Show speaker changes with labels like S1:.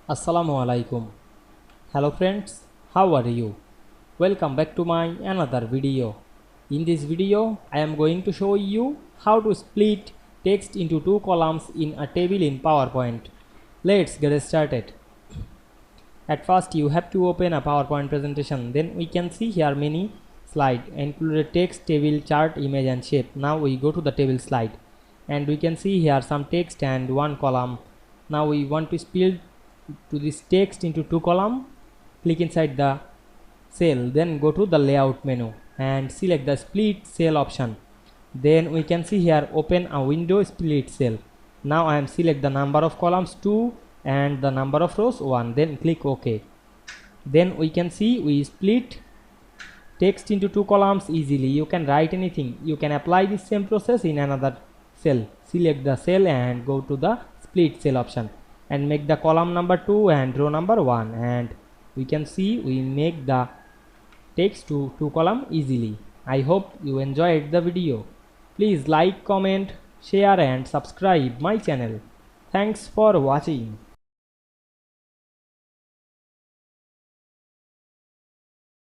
S1: Assalamu Walaikum. Hello friends, how are you? Welcome back to my another video. In this video, I am going to show you how to split text into two columns in a table in PowerPoint. Let's get started. At first, you have to open a PowerPoint presentation. Then we can see here many slides included text, table, chart, image and shape. Now we go to the table slide and we can see here some text and one column. Now we want to split to this text into two columns. Click inside the cell, then go to the layout menu and select the split cell option. Then we can see here open a window split cell. Now I am select the number of columns 2 and the number of rows 1, then click OK. Then we can see we split text into two columns easily. You can write anything. You can apply the same process in another cell. Select the cell and go to the split cell option and make the column number 2 and row number 1, and we can see we make the text to two column easily. I hope you enjoyed the video. Please like, comment, share and subscribe my channel. Thanks for watching.